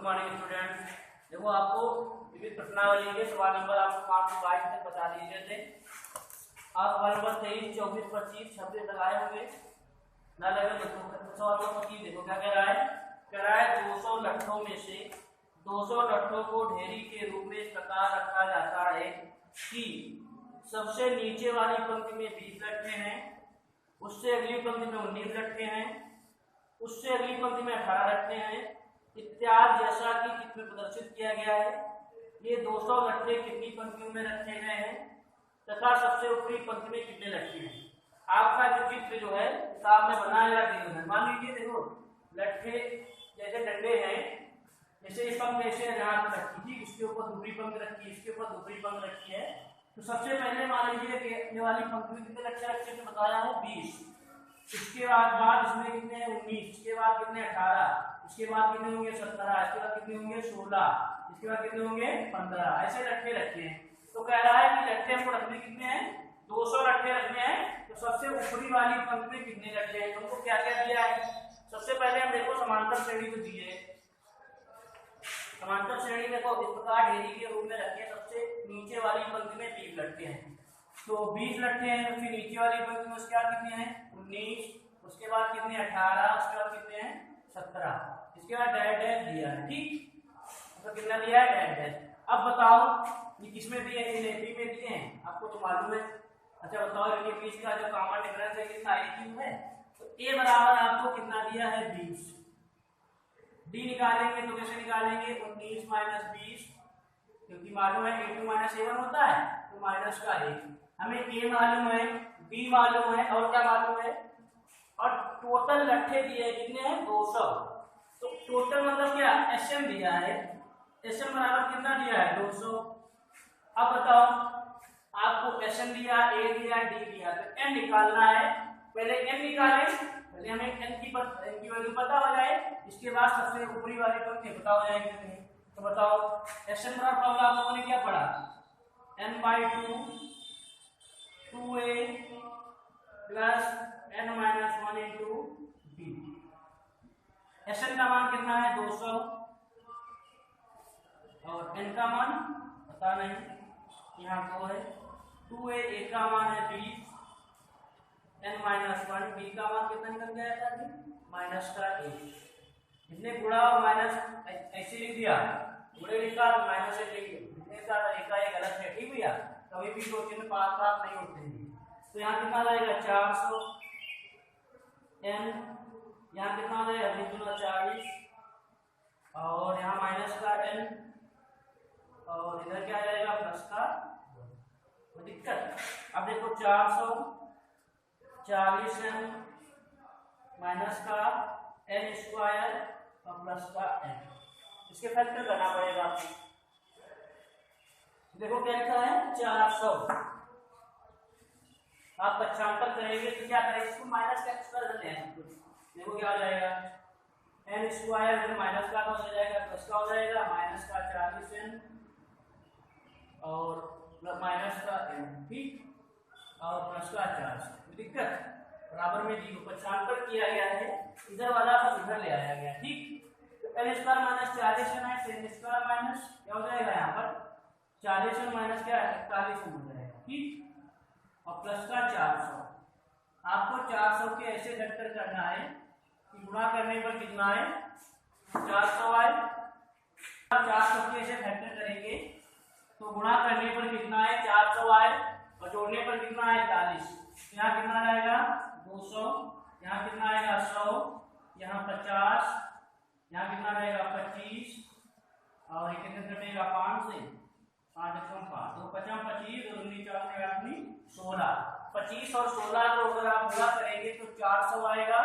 Morning students. देखो आपको विविध प्रश्नावली के सवाल नंबर आपको 522 तक बता दिए गए थे। आप सवाल नंबर 23, 24, 25, 26 लगाए होंगे ना लगे तो सवाल नंबर 25 देखो क्या कह रहा है। कह रहा है 200 लट्ठों में से 200 लट्ठों को ढेरी के रूप में इस प्रकार रखा जाता है कि सबसे नीचे वाली पंक्ति में 20 लट्ठे हैं, उससे अगली पंक्ति में 19 लट्ठे हैं, उससे अगली पंक्ति में 18 लट्ठे हैं इत्यादि, जैसा कि चित्र में प्रदर्शित किया गया है। ये 200 लट्ठे कितनी पंक्तियों में रखे गए हैं तथा सबसे ऊपरी पंक्ति में कितने लट्ठे हैं। आपका जो चित्र जो है किताब में बनाया गया, मान लीजिए देखो लट्ठे जैसे डंडे हैं, जैसे इस पंक्ति ऐसे जहाँ पर रखी थी, इसके ऊपर दूसरी पंक्ति रखी है, इसके ऊपर दूसरी पंक्ति रखी है। तो सबसे पहले मान लीजिए कि ये वाली पंक्ति में कितने लट्ठे रखे थे बताया है 20, इसके बाद इसमें कितने हैं 19, इसके बाद कितने 18, इसके बाद कितने होंगे 17, इसके बाद कितने होंगे 16, इसके बाद कितने होंगे 15, ऐसे लट्ठे रखे हैं। तो कह रहा है कि लट्ठे हमको रखने कितने हैं 200 लट्ठे रखने हैं। तो सबसे ऊपरी वाली पंक्ति में कितने लट्ठे हैं, तुमको क्या क्या दिया है। सबसे पहले हम देखो समांतर श्रेणी को दिए, समांतर श्रेणी में को इस प्रकार ढेरी के रूप में रखे। सबसे नीचे वाली पंक्ति में 20 लट्ठे हैं, तो 20 लट्ठे हैं। फिर नीचे वाली पंक्ति में उसके बाद कितने हैं 19, उसके बाद कितने 18, उसके बाद कितने हैं 17, इसके बाद डैश डैश दिया है। ठीक, तो कितना दिया है डैश डैश। अब बताओ ये किसमें दिए हैं, एपी में दिए हैं, आपको तो मालूम है। अच्छा बताओ इनके बीच का जो कॉमन डिफरेंस है कितना IQ है। तो A बराबर आपको कितना दिया है 20। D निकालेंगे तो कैसे निकालेंगे 19 माइनस 20, क्योंकि मालूम है A2 माइनस A1 होता है, तो माइनस का 1। हमें A मालूम है, B मालूम है और क्या मालूम है, और टोटल लट्ठे दिए कितने हैं 200। तो टोटल मतलब क्या SM दिया है, SM बराबर कितना दिया है 200। अब बताओ आपको SM दिया, A दिया, D दिया, तो M निकालना है। पहले M निकालें, पहले हमें N की वैल्यू पता हो जाए, इसके बाद सबसे ऊपरी वाली पंक्ति पता हो जाएगी। तो बताओ SM बराबर फॉर्मूला आप लोगों ने क्या पढ़ा, N/2 2A plus N-1 into B। SM का मान कितना है 200 और N का मान पता नहीं, यहाँ 2 है। 2A A का मान है 20, N-1 B का मान कितना निकल गया था माइनस का 1। इसने गुणा और माइनस ऐसे लिख दिया, गुणे लिखा और माइनस से लिख दिया, एक का एक गलत है। ठीक भैया, कभी भी दो चिन्ह पास पास नहीं होते हैं। तो यहाँ कितना आ जाएगा 400 N, यहाँ कितना आ जाएगा 40 और यहाँ माइनस का N और इधर क्या आ जाएगा प्लस का। दिक्कत अब देखो 440 N माइनस का N स्क्वायर और प्लस का N, इसके फैक्टर करना पड़ेगा आपको। देखो क्या लिखा है 400, आप पक्षांतर करेंगे तो क्या करेंगे, इसको माइनस का स्क्वायर कर लें कुछ। देखो क्या हो जाएगा N स्क्वायर माइनस का हो जाएगा प्लस का हो जाएगा, माइनस का 40 N और माइनस का N, ठीक, और प्लस का 400। दिक्कत बराबर में जी पक्षांतर किया गया है, इधर वाला को इधर ले आया गया। ठीक, तो N स्क्वायर माइनस 40 N है, N स्क्वायर माइनस क्या हो जाएगा यहाँ पर 40 N माइनस क्या 41 N हो जाएगा। ठीक, और प्लस का 400। आपको 400 के ऐसे फैक्टर करना है कि गुणा करने पर कितना है 400 आए। 400 के ऐसे फैक्टर करेंगे तो गुणा करने पर कितना है 400 आए और जोड़ने पर कितना है 40। यहाँ कितना आएगा 200, यहाँ कितना आएगा 100, यहाँ 50, यहाँ कितना रहेगा 25 और ये कितने घटेगा 5 से 5 कम 5, तो 50 25 और 19 16। 25 और 16 को अगर आप गुणा करेंगे तो 400 आएगा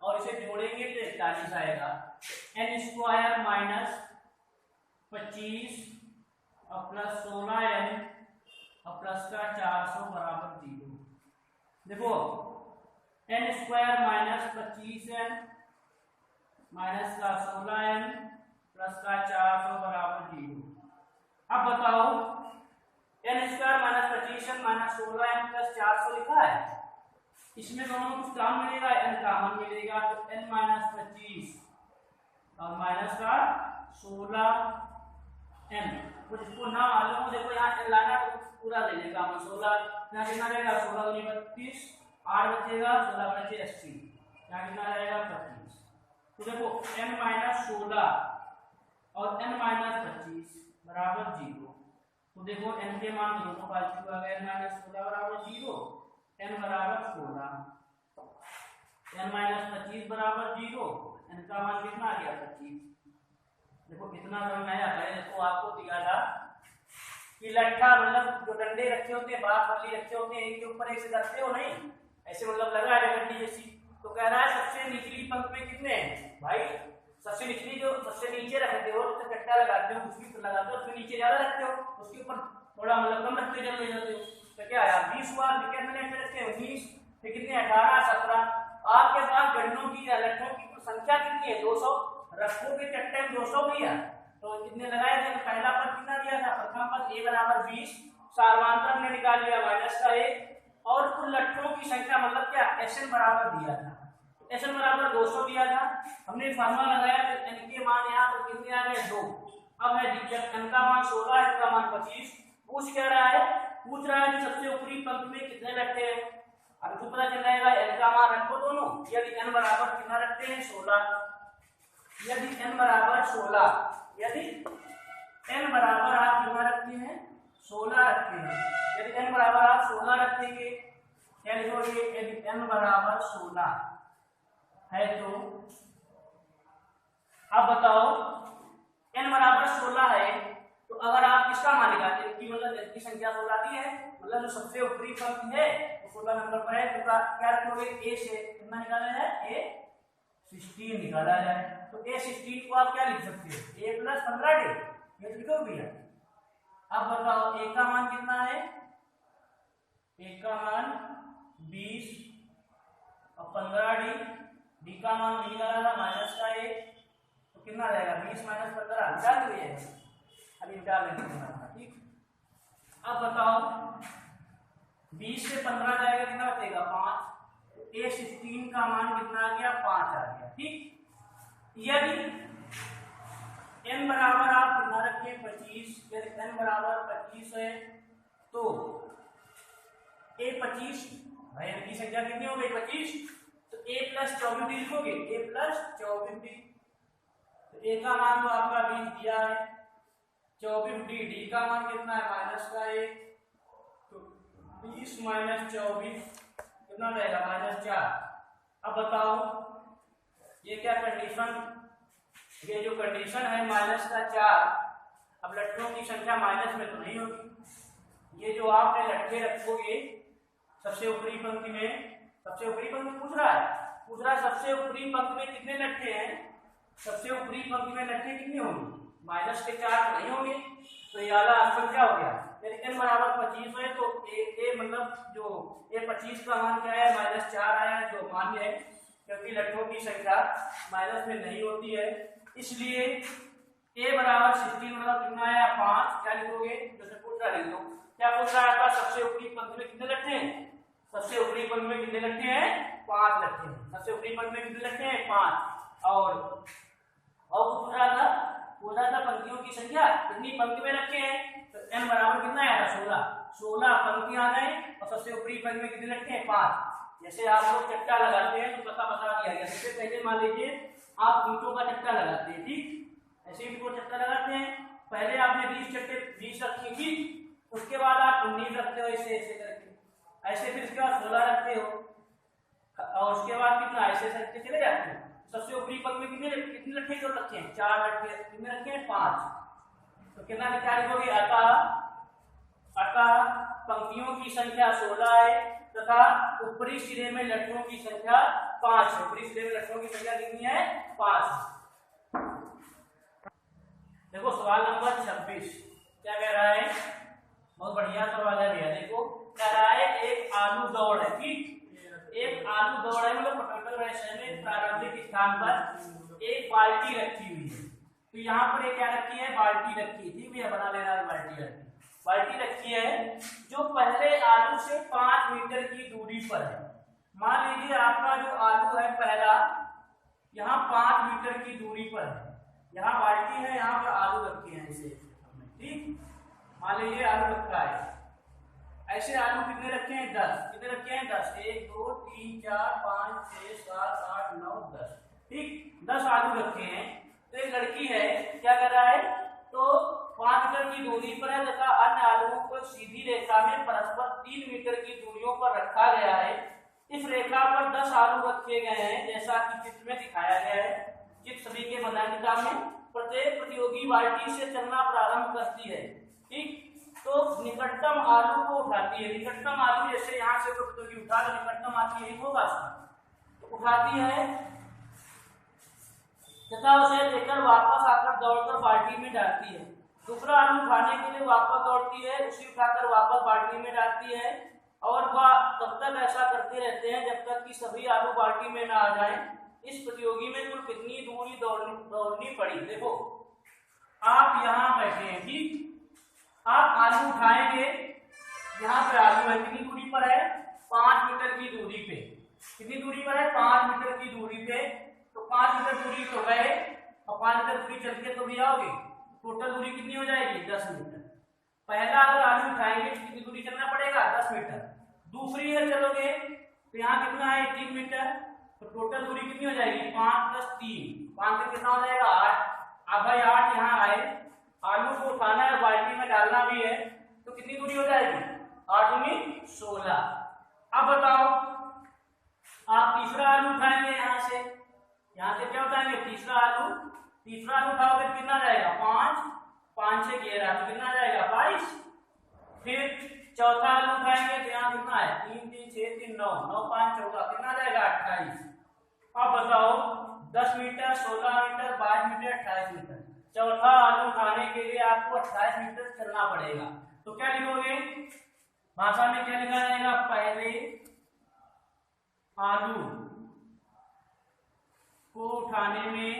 और इसे जोड़ेंगे तो 41 आएगा। N स्क्वायर माइनस 25 और प्लस 16N और प्लस का 400 बराबर 0। देखो N square minus 25N minus का 16N प्लस का 400 बराबर 0। अब बताओ N square minus 25N minus 16N plus 400 लिखा है, इसमें दोनों कुछ काम मिलेगा, N कॉमन मिलेगा, तो N माइनस 25 और माइनस का 16n। तो जिसको ना मालूम हो देखो यहाँ n लाना तो पूरा ले लेगा 16, यहाँ कितना रहेगा 16 दूनी 32, 8 बचेगा 16 बचे 80, यहाँ कितना रहेगा 25। तो देखो n माइनस 16 और n माइनस 25 बराबर 0। तो देखो n के मान दोनों बाजू आ गए, n माइनस 16 बराबर 0, n बराबर 16, n माइनस 25 बराबर 0, n का मान कितना आ गया 25। देखो कितना समझ में आता है। देखो आपको दिया था कि लट्ठा मतलब जो डंडे रखे होते हैं, बात वाली रखे होते हैं, एक के ऊपर एक से रखते हो नहीं, ऐसे मतलब लगा है डंडी जैसी। तो कह रहा है सबसे निचली पंक्ति में कितने हैं भाई, सबसे निचली जो सबसे नीचे रखते हो तो कट्टा लगाते हो, कुछ भी लगाते हो, उसके नीचे ज्यादा रखते हो, उसके ऊपर थोड़ा मतलब कम रखते चले जाते हो। तो क्या आया 20 हुआ, कितने रखते हैं 19, फिर कितने 18 17। आपके पास गड्ढों की या लट्ठों की संख्या कितनी है 200, रखोगे चट्टे में 200 भैया। तो कितने लगाए थे, पहला पद कितना दिया था, प्रथम पद a बराबर 20, सार्वधातुक हमने निकाल लिया माइनस का 1, और कुल लट्ठों की संख्या मतलब क्या Sn बराबर दिया था, Sn बराबर 200 दिया था। हमने फार्मूला लगाया तो n के मान यहाँ पर कितने आ गए 2। अब है दिक्कत, n का मान 16, n का मान 25। पूछ क्या रहा है, पूछ रहा है कि सबसे ऊपरी पंक्ति में कितने लट्ठे हैं। अब तो पता चल जाएगा n का मान रखो दोनों, यदि n बराबर कितना रखते हैं 16, यदि n बराबर 16, यदि n बराबर आप कितना रखते हैं 16 रखते हैं, यदि n बराबर आप 16 रखेंगे क्या लिखोगे, यदि n बराबर 16 है तो अब बताओ n बराबर 16 है तो अगर आप किसका मान निकालते हैं कि मतलब n की संख्या 16 की है, मतलब जो सबसे ऊपरी पंक्ति है वो 16 नंबर पर है, तो क्या रखोगे a से कितना निकाला जाए, a 16 निकाला जाए। तो a16 को आप क्या लिख सकते हो, a + 15d, ये लिखो भैया। अब बताओ a का मान कितना है, a का मान 20 और 15d, d का मान नहीं निकाला था माइनस का 1, तो कितना रहेगा 20 - 15 निकाल दिए, अभी निकाल लेंगे ठीक। अब बताओ 20 से 15 जाएगा कितना बचेगा 5, तो a16 का मान कितना आ गया 5 आ गया ठीक। यदि n बराबर आप कितना रखिए 25, यदि n बराबर 25 है तो a25 भाई n की संख्या कितनी हो गई 25, तो a + 24d लिखोगे, a + 24d, तो a का मान तो आपका 20 दिया है, 24d, d का मान कितना है माइनस का 1, तो 20 - 24 कितना रहेगा -4। अब बताओ ये क्या कंडीशन, ये जो कंडीशन है माइनस का 4, अब लट्ठों की संख्या माइनस में तो नहीं होगी, ये जो आपने लट्ठे रखोगे सबसे ऊपरी पंक्ति में, सबसे ऊपरी पंक्ति पूछ रहा है सबसे ऊपरी पंक्ति में कितने लट्ठे हैं, सबसे ऊपरी पंक्ति में लट्ठे कितने होंगे, माइनस के 4 तो नहीं होंगे, तो ये वाला आंसर क्या हो गया, यदि n बराबर 25 है तो a मतलब जो a25 का मान क्या है -4 आया है, जो मान्य है क्योंकि लट्ठों की संख्या माइनस में नहीं होती है, इसलिए a बराबर 16 मतलब कितना आया 5। क्या लिखोगे, जैसे पूछ रहा है लिख लो, क्या पूछ रहा है सबसे ऊपरी पंक्ति में कितने लट्ठे हैं, सबसे ऊपरी पंक्ति में कितने लट्ठे हैं 5 लट्ठे हैं, सबसे ऊपरी पंक्ति में कितने लट्ठे हैं 5। और पूछ रहा था पंक्तियों की संख्या कितनी पंक्ति में रखे हैं, तो n बराबर कितना आया था 16 पंक्तियां आ गए और सबसे ऊपरी पंक्ति में कितने लट्ठे हैं 5। जैसे आप लोग चट्टा लगाते हैं तो बता दिया गया, सबसे पहले मान लीजिए आप ईंटों का चट्टा लगाते हैं ठीक, ऐसे ईंट को चट्टा लगाते हैं, पहले आपने 20 चट्टे 20 रखी थी, उसके बाद आप 19 रखते हो ऐसे करके, ऐसे फिर उसके बाद 16 रखते हो और उसके बाद कितना ऐसे करके चले जाते हो। सबसे ऊपरी पंक्ति में कितने लट्ठे जो रखे हैं 4 लट्ठे, कितने रखे हैं 5, तो कितना क्या लिखोगे, अतः पंक्तियों की संख्या 16 है तथा ऊपरी सिरे में लट्ठों की संख्या 5 है, ऊपरी सिरे में लट्ठों की संख्या कितनी है 5। देखो सवाल नंबर 26 क्या कह रहा है, बहुत बढ़िया सवाल है भैया। देखो कह रहा है एक आलू दौड़ है ठीक, एक आलू दौड़ है मतलब पोटैटो रेस में प्रारंभिक स्थान पर एक बाल्टी रखी हुई है, तो यहाँ पर एक क्या रखी है बाल्टी रखी है ठीक भैया, बना लेना है बाल्टी रखी है जो पहले आलू से 5 मीटर की दूरी पर है। मान लीजिए आपका जो आलू है पहला यहाँ 5 मीटर की दूरी पर है, यहाँ बाल्टी है, यहाँ पर आलू रखे हैं इसे हमने, ठीक। मान लीजिए आलू रखा है, ऐसे आलू कितने रखे हैं 10, कितने रखे हैं 10, 1 2 3 4 5 6 7 8 9 10, ठीक 10 आलू रखे हैं। तो एक लड़की है, क्या कर रहा है, तो 5 मीटर की दूरी पर है तथा अन्य आलुओं को सीधी रेखा में परस्पर 3 मीटर की दूरियों पर रखा गया है। इस रेखा पर 10 आलू रखे गए हैं जैसा कि चित्र में दिखाया गया है। चित्र सभी के बनाने में प्रत्येक प्रतियोगी बाल्टी से चलना प्रारंभ करती है, ठीक। तो निकटतम आलू को उठाती है, निकटतम आलू जैसे यहाँ से कोई प्रतियोगी उठा तो निकटतम आती है, होगा तो उठाती है तथा उसे लेकर वापस आकर दौड़कर बाल्टी में डालती है। दूसरा आलू उठाने के लिए वापस दौड़ती है, उसे उठाकर वापस बाल्टी में डालती है और वह तब तक ऐसा करते रहते हैं जब तक कि सभी आलू बाल्टी में ना आ जाए। इस प्रतियोगी में कुल कितनी दूरी दौड़नी पड़ी, देखो आप यहाँ बैठे हैं, ठीक, आप आलू उठाएंगे, यहाँ पे आलू है, कितनी दूरी पर है 5 मीटर की दूरी पे, कितनी दूरी पर है 5 मीटर की दूरी पे। तो 5 मीटर दूरी तो गए और 5 मीटर दूरी चल के तो भी आओगे, टोटल दूरी कितनी हो जाएगी 10 मीटर। पहला अगर आलू उठाएंगे तो कितनी दूरी चलना पड़ेगा 10 मीटर। दूसरी है चलोगे तो यहाँ कितना है 3 मीटर, तो टोटल दूरी कितनी हो जाएगी 5 + 3, 5 से कितना हो जाएगा 8। अब भाई 8 यहाँ आए, आलू को उठाना है बाल्टी में डालना भी है, तो कितनी दूरी हो जाएगी 8 दूनी 16। अब बताओ आप तीसरा आलू उठाएंगे, यहाँ से क्या उठाएंगे तीसरा आलू उठाओगे तो कितना जाएगा 5, 5 से 11 तो कितना जाएगा 22। फिर चौथा आलू उठाएंगे तो यहाँ कितना है 3 3 6 3 9, 9 5 14 कितना जाएगा 28। अब बताओ 10 मीटर 16 मीटर 22 मीटर 28 मीटर, चौथा आलू उठाने के लिए आपको 28 मीटर चलना पड़ेगा। तो क्या लिखोगे भाषा में, क्या लिखा जाएगा, पहले आलू को उठाने में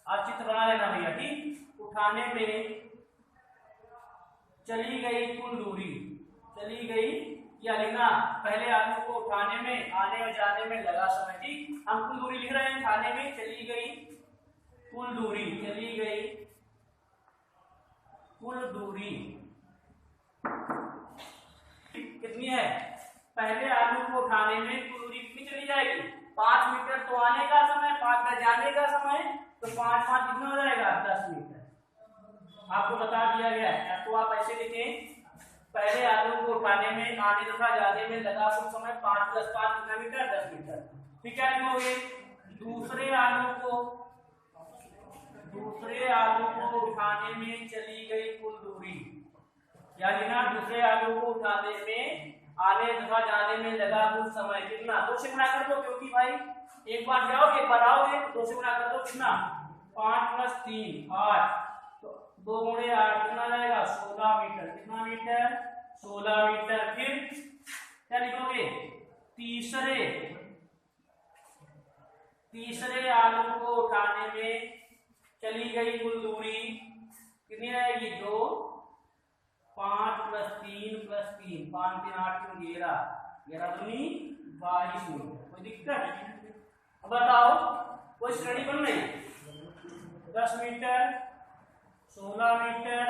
आप चित्र बना लेना भैया, ठीक। उठाने में चली गई कुल दूरी, क्या लिखना, पहले आलू को उठाने में आने और जाने में लगा समय, ठीक। हम कुल दूरी लिख रहे हैं, उठाने में चली गई कुल दूरी कितनी है, पहले आलू को उठाने में कुल दूरी कितनी चली जाएगी 5 मीटर, तो आने का समय 5 का जाने का समय, तो 5 5 कितना हो जाएगा 10 मीटर। आपको बता दिया गया है, तो आप ऐसे लिखें, पहले आलू को उठाने में आने तथा जाने में लगा कुल समय 5 + 5 कितना मीटर 10 मीटर। फिर क्या लिखोगे, दूसरे आलू को उठाने में चली गई कुल दूरी, यानी ना दूसरे आलू को उठाने में आने तथा जाने में लगा कुल समय कितना, 2 से गुणा कर दो, क्योंकि भाई एक बार जाओगे एक बार आओगे, 2 से गुणा कर दो, कितना 5 + 3 8, तो 2 × 8 कितना जाएगा 16 मीटर, कितना मीटर 16 मीटर। फिर क्या लिखोगे, तीसरे आलू को उठाने में चली गई कुल दूरी कितनी रहेगी 2, 5 + 3 + 3, 5 3 8 3 11, 11 दूनी 22 मीटर। कोई दिक्कत? अब बताओ कोई श्रेणी बन रही, 10 metre 16 metre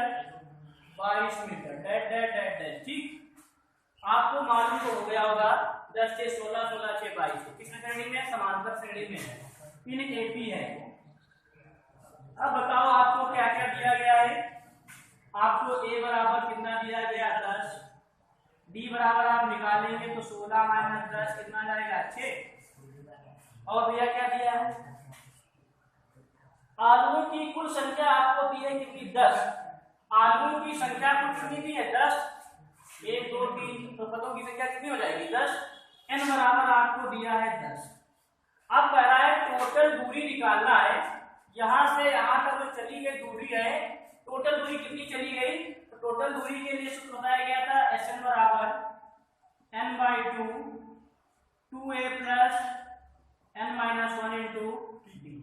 22 metre dot dot dot dot, ठीक। आपको मालूम तो हो गया होगा 10 से 16 16 से 22 किस श्रेणी में, समांतर श्रेणी में है, पिन एपी है। अब बताओ आपको क्या क्या दिया गया है, आपको a बराबर कितना दिया गया 10, d बराबर आप निकालेंगे तो 16 - 10 कितना जाएगा 6, और भैया क्या दिया है, आलुओं की कुल संख्या आपको दी है कितनी 10, आलुओं की संख्या कुल कितनी दी है 10, 1 2 3, तो पदों की संख्या कितनी हो जाएगी 10, n बराबर आपको दिया है 10। अब कह रहा है टोटल दूरी निकालना है, यहां से यहां तक जो चली गई दूरी है, टोटल दूरी कितनी चली गई, तो टोटल दूरी के लिए सूत्र बताया गया था Sn बराबर n/2 2a + n - 1 × d।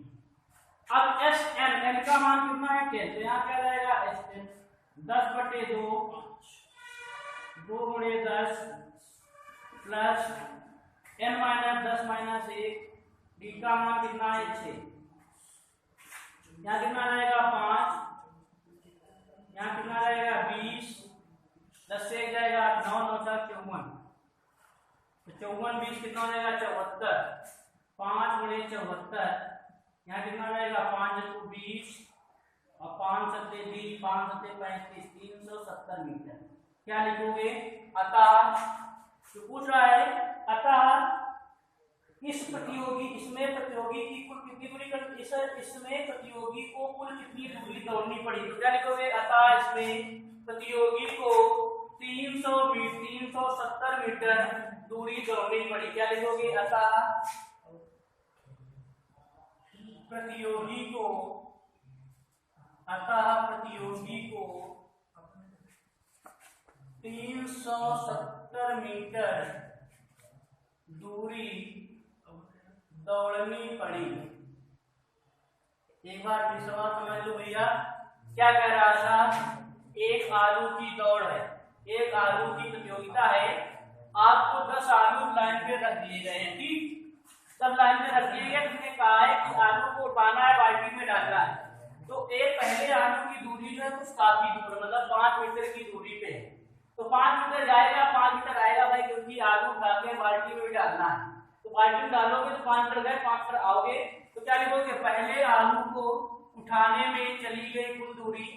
अब Sn का मान कितना है 10, तो यहाँ क्या रहेगा Sn 10/2 2 × 10 प्लस n - 10 - 1 डी का मान कितना है 6, यहाँ कितना रहेगा 5, यहाँ कितना रहेगा 20, 10 से 1 जाएगा 9, 9 4 54, तो 54 20 कितना हो जाएगा 74, 5 गुणे 74, यहाँ कितना रहेगा 5 × 20 और 5 सत्ते 20, 5 सत्ते 35, 370 मीटर। क्या लिखोगे? अतः, तो पूछ रहा है अतः इस प्रतियोगी इसमें प्रतियोगी की कुल कितनी दूरी इसमें प्रतियोगी को कुल कितनी दूरी दौड़नी पड़ी? तो क्या लिखोगे? अतः इसमें प्रतियोगी को 370 मीटर दूरी दौड़नी पड़ी। क्या लिखोगे? अतः प्रतियोगी को 370 मीटर दूरी दौड़नी पड़ी। एक बार फिर सवाल समझ लो भैया, क्या कह रहा था? एक आलू की दौड़ है, एक आलू की प्रतियोगिता है, आपको 10 आलू लाइन पे रख दिए गए हैं, ठीक? सब लाइन पे रख दिए गए, तुमने कहा है कि आलू को उठाना है, बाल्टी में डालना है, तो एक पहले आलू की दूरी है कुछ काफी दूर, मतलब 5 मीटर की दूरी पे है, तो 5 मीटर जाएगा, 5 मीटर आएगा भाई, क्योंकि आलू उठा के बाल्टी में डालना है, तो बाल्टी में डालोगे तो 5 मीटर गए, 5 मीटर आओगे, तो क्या लिखोगे? पहले आलू को उठाने में चली गई कुल दूरी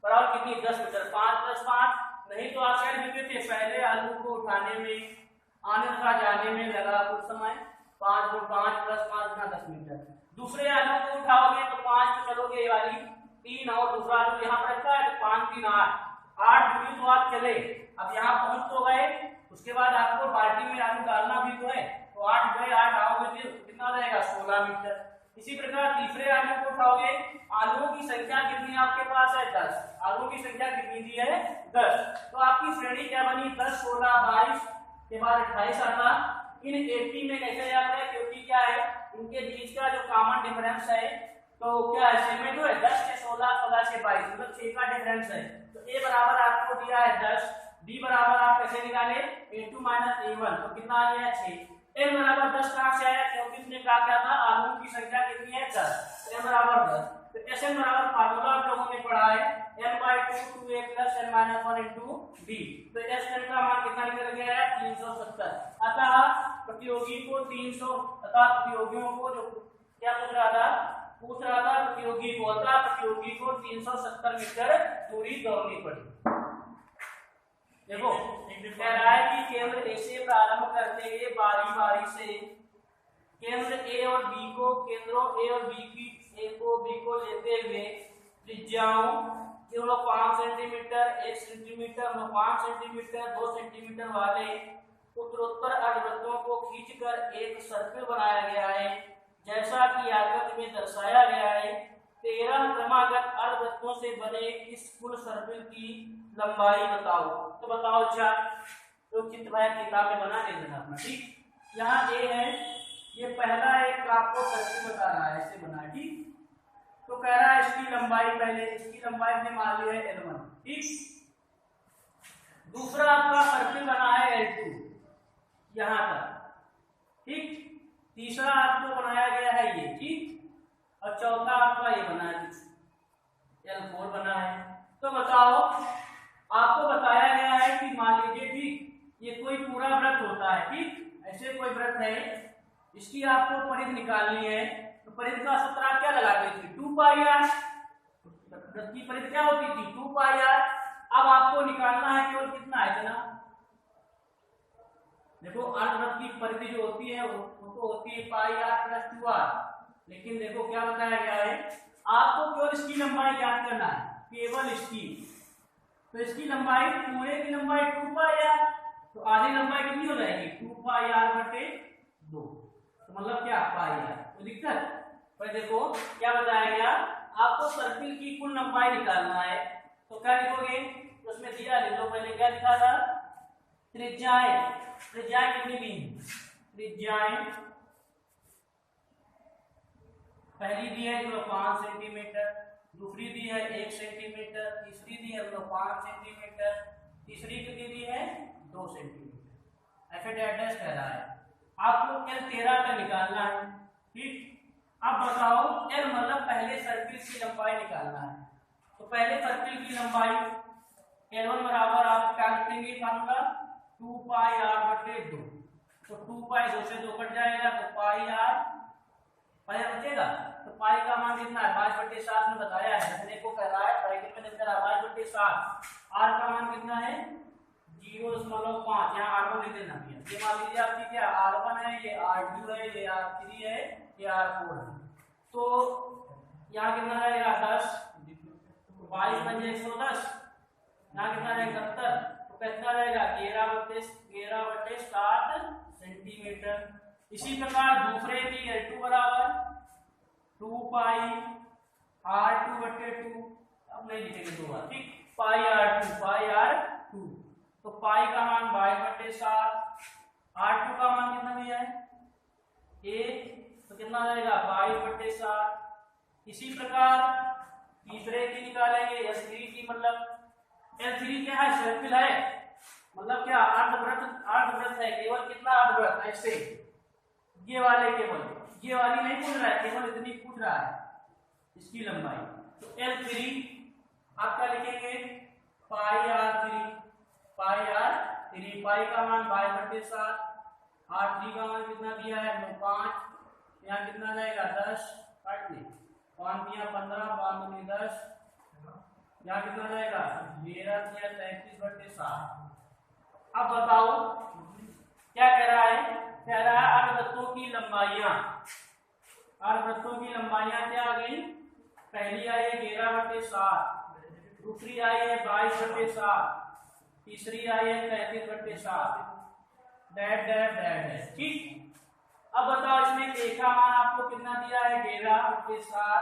बराबर कितनी? 10 मीटर। 5 + 5, नहीं तो आप क्या लिखते थे? पहले आलू को उठाने में आने तथा जाने में लगा कुछ समय, 5 × 5 + 5 = 10 मीटर। दूसरे आलू को उठाओगे तो 5 पे चलोगे, ये वाली 3, और दूसरा आलू यहाँ पर रखा है तो 5 3 8 दूरी तो आप चले, अब यहाँ पहुंच तो गए, उसके बाद आपको बाल्टी में आलू डालना भी तो है, तो 8 गए 8 आओगे तो कितना रहेगा? 16 मीटर। इसी प्रकार तीसरे आलू को उठाओगे, आलूओं की संख्या कितनी आपके पास है? 10, आलू की संख्या कितनी दी है? 10, तो आपकी श्रेणी क्या बनी? 10 16 22 के बाद 28 आता। इन 80 में कैसे जाते हैं? क्योंकि क्या है, इनके बीच का जो कॉमन डिफरेंस है, तो क्या है? सेम है, 10 से 16 16 से 22, मतलब 6 का डिफरेंस है, तो a बराबर आपको दिया है 10, d बराबर आप कैसे निकाले? a2 - a1, तो कितना आ गया? 6। n बराबर 10 कहां से आया? क्योंकि हमने कहा क्या था? आलू की संख्या कितनी है? 10, n बराबर 10, तो Sn बराबर फार्मूला आप लोगों ने पढ़ा है n/2 2a + n - 1 × d, तो Sn का मान कितना निकल गया है? 370। अतः प्रतियोगी को 300, अतः प्रतियोगियों को जो क्या पूछ रहा था? पूछ रहा था प्रतियोगी को, अतः प्रतियोगी को 370 मीटर दूरी दौड़नी पड़ी। देखो कह रहा है कि केंद्र ए से प्रारंभ करते हुए बारी बारी से केंद्र ए और बी को, केंद्रों ए और बी की, ए को बी को लेते हुए त्रिज्याओं 5 सेंटीमीटर, 1 सेंटीमीटर, 5 सेंटीमीटर, 2 सेंटीमीटर वाले उत्तरोत्तर अर्धवृत्तों को खींचकर एक सर्कल बनाया गया है, जैसा कि आकृति में दर्शाया गया है। 13 क्रमागत अर्धवृत्तों से बने इस कुल सर्कल की लंबाई बताओ। तो बताओ, अच्छा तो चित्र भाई किताब में बना ले देना अपना, ठीक? यहाँ ए है, ये पहला एक आपको सर्कल बता रहा है, ऐसे बना है, ठीक? तो कह रहा है इसकी लंबाई, पहले इसकी लंबाई हमने मान ली है L1, ठीक? दूसरा आपका सर्कल बना है L2 यहाँ तक, ठीक? तीसरा आपको बनाया गया है ये, ठीक? और चौथा आपका ये बना है, L4 बना है। तो बताओ, आपको बताया गया है कि मान लीजिए, ठीक, ये कोई पूरा वृत्त होता है, ठीक? ऐसे कोई वृत्त है, इसकी आपको परिधि निकालनी है, तो परिधि का सूत्र आप क्या लगाते थे? 2πr। वृत्त की परिधि क्या होती थी? 2πr। अब आपको निकालना है केवल कितना है? इतना। देखो अर्धवृत्त की परिधि जो होती है वो तो होती है πr + 2r, लेकिन देखो क्या बताया गया है, आपको केवल इसकी लंबाई ज्ञात करना है, केवल इसकी। तो इसकी लंबाई, पूरे की लंबाई 2πr, तो आधी लंबाई कितनी हो जाएगी? 2πr/2, तो मतलब क्या? πr। तो दिक्कत पर देखो क्या बताया गया, आपको सर्किल की कुल लंबाई निकालना है, तो क्या लिखोगे? तो उसमें दिया लिख लो, पहले क्या लिखा था? त्रिज्याएं, त्रिज्याएं कितनी दी? त्रिज्याएं पहली दी है 5 सेंटीमीटर, दूसरी दी है 1 सेंटीमीटर, तीसरी दी है 5 सेंटीमीटर, तीसरी कितनी दी है? 2 सेंटीमीटर। ऐसे एड्रेस कह रहा है आपको L13 का निकालना है, ठीक। अब बताओ एल मतलब पहले सर्किल की लंबाई निकालना है। तो पहले सर्किल की लंबाई L1 बराबर आप क्या लिखेंगे फार्मूला 2 पाई r बटे 2। तो 2 पाई 2 से 2 कट जाएगा तो पाई r पाई बचेगा। तो पाई का मान कितना है 5/7 में बताया है, मैंने को कह रहा है ब्रैकेट में लिख रहा है 5/7। r का मान कितना है 0.5, यहाँ r1 लिख देना भैया। ये मान लीजिए आपकी क्या r1 है, ये r2 है, ये r3 है, ये r4 है। तो यहाँ कितना रहेगा 10, 22 बजे 110, यहाँ कितना रहेगा 71। तो कितना रहेगा 11/7 सेंटीमीटर। इसी प्रकार दूसरे की L2 बराबर 2 पाई r2 बटे 2, अब नहीं लिखेंगे 2 बार, ठीक, पाई r2। तो पाई का मान 22/7, r2 का मान कितना दिया है 1, तो कितना रहेगा 22/7। इसी प्रकार तीसरे की निकालेंगे S3 की, मतलब L3 क्या है सर्किल है, मतलब क्या अर्धवृत्त है। केवल कितना अर्धवृत्त है, ऐसे ये वाले, केवल ये वाली नहीं पूछ रहा है, केवल इतनी पूछ रहा है इसकी लंबाई। तो L3 आप क्या लिखेंगे पाई r3, पाई का मान 22/7, r3 का मान कितना दिया है 5, यहाँ कितना जाएगा 10, काट ले 5 दिया 15, 5 दूनी 10, यहाँ कितना जाएगा 13 दिया 33/7। अब बताओ क्या कह रहा है, कह रहा है अर्धवृत्तों की लंबाइयां क्या आ गई, पहली आई है 11/7, दूसरी आई है 22/7, तीसरी आई है 33/7, डैड डैड डैड है, ठीक। अब बताओ इसमें ए का मान आपको कितना दिया है 11/7,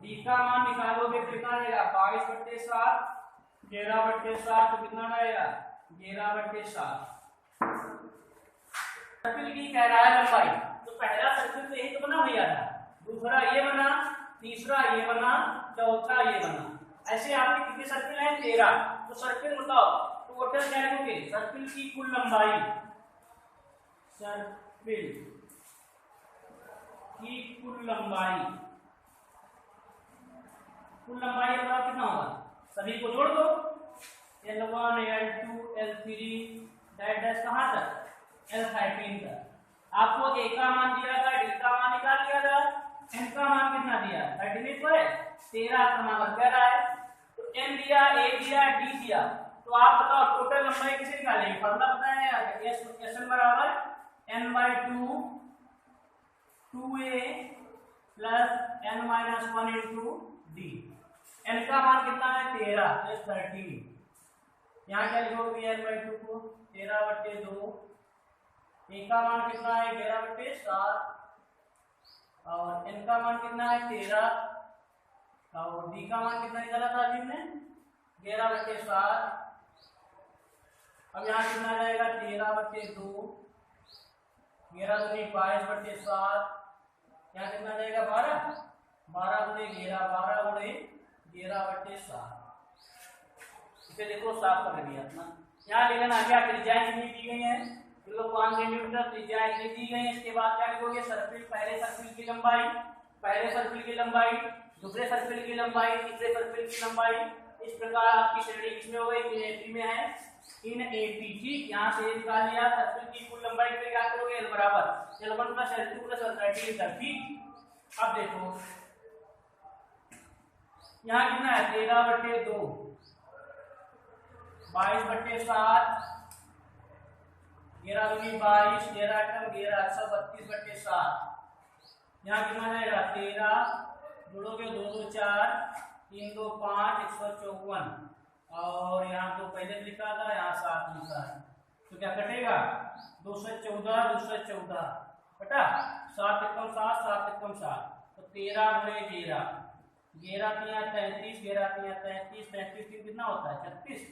बी का मान निकालोगे तो कितना रहेगा 22/7, 11/7 तो कितना रहेगा 11/7। सर्किल की कह रहा है लंबाई, तो पहला सर्किल तो यही तो बना भैया था, दूसरा ये बना, तीसरा ये बना, चौथा ये बना। ऐसे आपके कितने सर्किल हैं 13। तो सर्किल बताओ टोटल क्या लिखोगे, सर्किल की कुल लंबाई, सर्किल की कुल लंबाई बताओ कितना होगा, सभी को जोड़ दो, L1 L2 L3 डैश कहां तक L13 तक। आपको A का मान दिया था, D का मान निकाल लिया था, N का मान कितना दिया 13 पर है, 13 क्रमांक कह रहा है। तो N दिया, A दिया, D दिया, तो आप बताओ टोटल लंबाई कैसे निकालेंगे, फॉर्मूला पता है SN बराबर n/2 2A plus n-1 into D। N का मान कितना है 13 प्लस 13, यहाँ क्या लिखोगे n/2 को 13/2, A का मान कितना है 11/7 और N का मान कितना है 13 और D का मान कितना निकाला था अभी हमने 11/7। अब यहाँ कितना रहेगा 13/2, 11 दूनी 22/7, यहाँ कितना रहेगा 12, 12 गुणे 11, 12 गुणे 11/7। इसे देखो साफ कर दिया अपना, यहाँ लिखना क्या त्रिज्याएं कितनी दी गई है, लोग 5 सेंटीमीटर त्रिज्याएं इतनी दी गई है। इसके बाद क्या लिखोगे सर्किल, पहले सर्किल की लंबाई, दूसरे सर्किल की लंबाई, तीसरे सर्किल की लंबाई। इस प्रकार आपकी श्रेणी किसमें हो गई, इन एपी में है, इन एपी, ठीक। यहाँ से निकाल लिया सर्किल की कुल लंबाई के लिए क्या करोगे L बराबर L1 plus L2 plus L13 तक, ठीक। अब देखो यहाँ कितना है 13/2, 22/7, 11 दूनी 22, 11 कम 11 132/7। यहाँ कितना रहेगा 13, जोड़ोगे 2 2 4, 3 2 5, 154 और यहाँ तो पहले लिखा था, यहाँ 7 लिखा है, तो क्या कटेगा 214 कटा, 7 एकम 7, 7 एकम 7, तो 13 गुणे 11, 11 तिया 33, 11 तिया 33, 33 कितना होता है 36,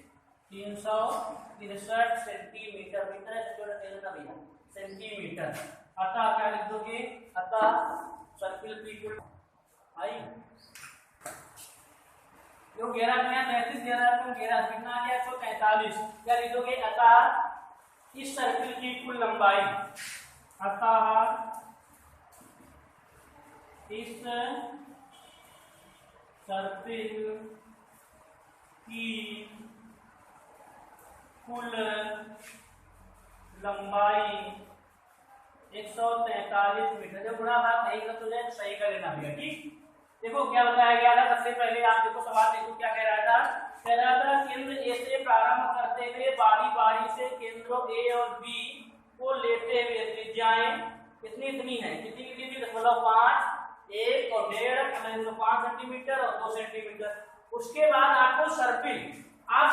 363 सेंटीमीटर, मीटर है तो जोड़ा भैया सेंटीमीटर। अतः क्या लिख दोगे, अतः सर्किल की कुल आई जो 11 में 33, 11 में 11 कितना आ गया 143, क्या लिख दोगे, अतः इस सर्किल की कुल लंबाई, अतः इस सर्पिल की कुल लंबाई 143 मीटर। जब गुणा भाग नहीं कर तो सही कर लेना भैया, ठीक। देखो क्या बताया गया था, सबसे पहले आप देखो सवाल देखो क्या कह रहा था। कह रहा था केंद्र ए से प्रारंभ करते हुए बारी बारी से केंद्रों ए और बी को लेते हुए त्रिज्याएं कितनी इतनी है, कितनी की थी 0.5, 1 और 1.5, 5 सेंटीमीटर और 2 सेंटीमीटर। उसके बाद आपको सर्पिल, आप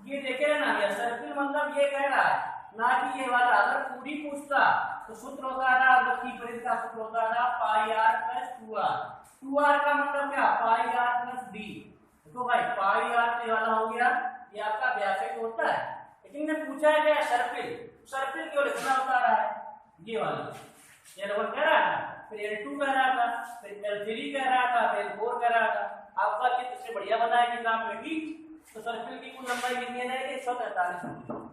ये देखे ना भैया, सर्पिल मतलब ये कह रहा है ना कि ये वाला। अगर पूरी पूछता तो सूत्र होता था, वृत्त की परिधि का सूत्र होता था पाई आर प्लस 2r। 2r का मतलब क्या, पाई आर प्लस डी। तो भाई पाई आर वाला हो गया, ये आपका व्यास होता है। लेकिन मैं पूछा है क्या सर्पिल, सर्पिल क्यों लिखना होता रहा है, ये वाला L1 कह रहा था, फिर L2 कह रहा था, फिर L3 कह रहा था, फिर L4 कह रहा था। आपका चित्र से बढ़िया बनाया किताब में, ठीक। तो सर्पिल की कुल लंबाई कितनी है, 143 सेंटीमीटर।